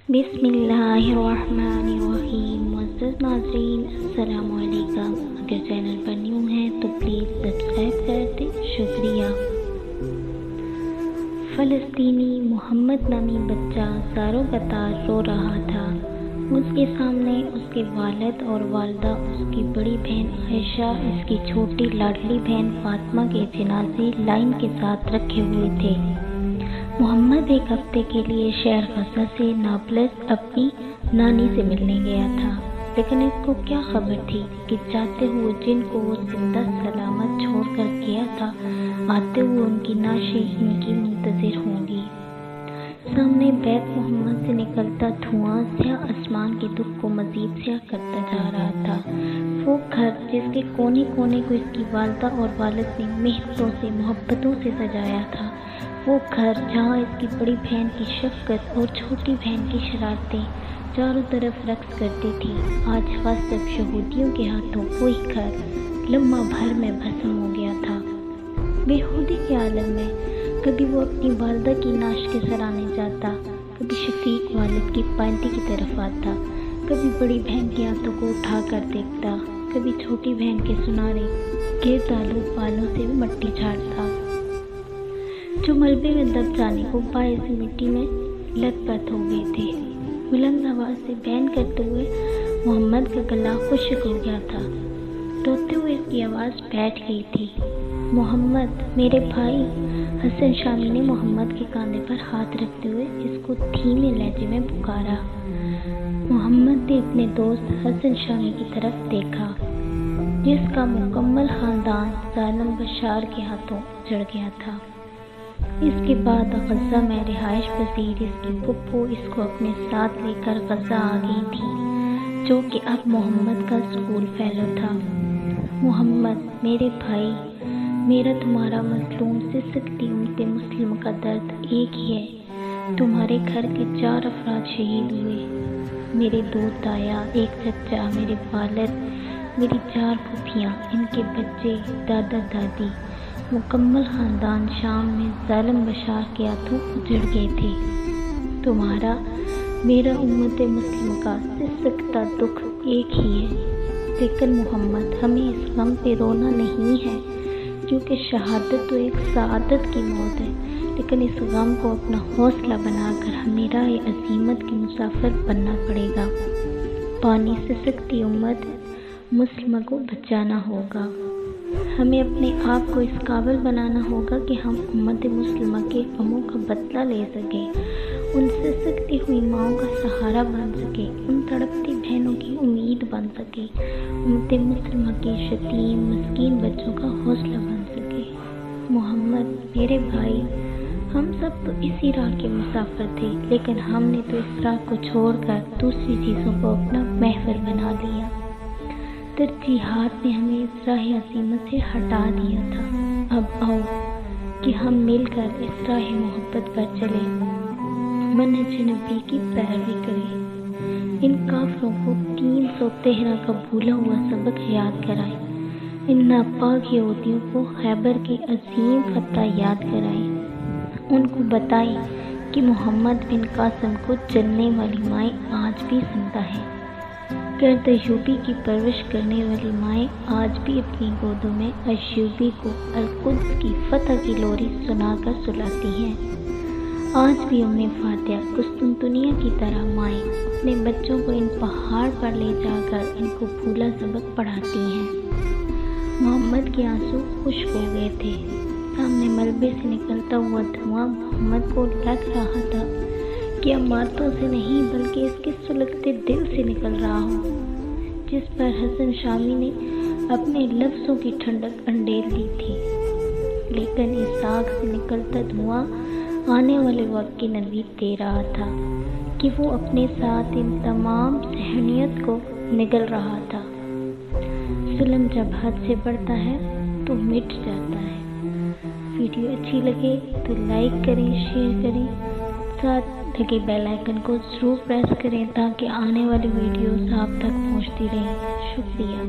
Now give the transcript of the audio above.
بسم اللہ الرحمن الرحیم۔ معزز ناظرین السلام علیکم۔ اگر چینل پر نیو ہیں تو پلیز سبسکرائب کر دیں، شکریہ۔ فلسطینی محمد نامی بچہ زاروں قطار رو رہا تھا۔ اس کے سامنے اس کے والد اور والدہ، اس کی بڑی بہن عائشہ، اس کی چھوٹی لاڈلی بہن فاطمہ کے جنازے لائن کے ساتھ رکھے ہوئے تھے۔ محمد ایک ہفتے کے لیے شہر غزہ سے نابلس اپنی نانی سے ملنے گیا تھا، لیکن اس کو کیا خبر تھی کہ جاتے ہوئے جن کو وہ زندہ سلامت چھوڑ کر گیا تھا، آتے ہوئے ان کی نعشیں ان کی منتظر ہوں گی۔ سامنے بیت محمد سے نکلتا دھواں سیاہ آسمان کے دکھ کو مزید سیاہ کرتا جا رہا تھا۔ وہ گھر جس کے کونے کونے کو اس کی والدہ اور والد نے محنتوں سے محبتوں سے سجایا تھا، وہ گھر جہاں اس کی بڑی بہن کی شفقت اور چھوٹی بہن کی شرارتیں چاروں طرف رقص کرتی تھی، آج غاصب یہودیوں کے ہاتھوں وہی گھر لمحہ بھر میں بھسم ہو گیا تھا۔ بیہودی کے عالم میں کبھی وہ اپنی والدہ کی نعش کے سرانے جاتا، کبھی شفیق والد کی پائنتی کی طرف آتا، کبھی بڑی بہن کے ہاتھوں کو اٹھا کر دیکھتا، کبھی چھوٹی بہن کے سنہرے گرد آلود بالوں سے مٹی جھاڑتا جو ملبے میں دب جانے کو باعث مٹی میں لت پت ہو گئے تھے۔ بلند آواز سے بیان کرتے ہوئے محمد کا گلا خشک ہو گیا تھا، روتے ہوئے اس کی آواز بیٹھ گئی تھی۔ محمد، میرے بھائی! حسن شامی نے محمد کے کاندھے پر ہاتھ رکھتے ہوئے اس کو دھیمے لہجے میں پکارا۔ محمد نے اپنے دوست حسن شامی کی طرف دیکھا، جس کا مکمل خاندان ظالم بشار کے ہاتھوں اجڑ گیا تھا۔ اس کے بعد غزہ میں رہائش پذیر اس کی پھپھو اس کو اپنے ساتھ لے کر غزہ آ گئی تھی، جو کہ اب محمد کا اسکول فیلو تھا۔ محمد، میرے بھائی، میرا تمہارا مظلوم سے سکتی امت مسلم کا درد ایک ہی ہے۔ تمہارے گھر کے 4 افراد شہید ہوئے، میرے 2 تایا، 1 چچا، میرے والد، میری 4 پھوپھیاں، ان کے بچے، دادا دادی، مکمل خاندان شام میں ظالم بشار کے ہاتھوں اجڑ گئے تھے۔ تمہارا میرا امت مسلم کا سکتا دکھ ایک ہی ہے، لیکن محمد ہمیں اس غم پہ رونا نہیں ہے، کیونکہ شہادت تو ایک سعادت کی موت ہے، لیکن اس غم کو اپنا حوصلہ بنا کر ہمیں راہ عزیمت کے مسافر بننا پڑے گا۔ پانی سے سکتی امت مسلمہ کو بچانا ہوگا۔ ہمیں اپنے آپ کو اس قابل بنانا ہوگا کہ ہم امت مسلمہ کے غموں کا بدلہ لے سکیں، ان سے سکتی ہوئی ماؤں کا سہارا بن سکیں، ان تڑپتی بہنوں کی امید بن سکیں، امت مسلمہ کے یتیم مسکین بچوں کا حوصلہ بن سکے۔ محمد، میرے بھائی، ہم سب تو اسی راہ کے مسافر تھے، لیکن ہم نے تو اس راہ کو چھوڑ کر دوسری چیزوں کو اپنا محور بنا لیا۔ ترجیحات نے ہمیں اس راہ عظیمت سے ہٹا دیا تھا۔ اب آؤ کہ ہم مل کر اس راہ محبت پر چلیں، منہج نبی کی پیروی کریں، ان کافروں کو 313 کا بھولا ہوا سبق یاد کرائیں، ان ناپاک یہودیوں کو خیبر کی عظیم فتح یاد کرائیں، ان کو بتائیں کہ محمد بن قاسم کو جلنے والی مائیں آج بھی زندہ ہیں، گرد ایوبی کی پرورش کرنے والی مائیں آج بھی اپنی گودوں میں ایوبی کو القدس کی فتح کی لوری سنا کر سلاتی ہیں، آج بھی فاتحہ قسطنطنیہ کی طرح مائیں اپنے بچوں کو ان پہاڑ پر لے جا کر ان کو بھولا سبق پڑھاتی ہیں۔ محمد کے آنسو خشک ہو گئے تھے، سامنے ملبے سے نکلتا ہوا دھواں محمد کو لگ رہا تھا کہ امارتوں سے نہیں بلکہ اس کے سلگتے دل سے نکل رہا ہو، جس پر حسن شامی نے اپنے لفظوں کی ٹھنڈک انڈیل دی تھی، لیکن اس آگ سے نکلتا دھواں آنے والے وقت کی نوید دے رہا تھا کہ وہ اپنے ساتھ ان تمام ذہنیت کو نگل رہا تھا۔ ظلم جب حد سے بڑھتا ہے تو مٹ جاتا ہے۔ ویڈیو اچھی لگے تو لائک کریں، شیئر کریں، ساتھ لگے بیل آئیکن کو ضرور پریس کریں تاکہ آنے والی ویڈیوز آپ تک پہنچتی رہیں۔ شکریہ۔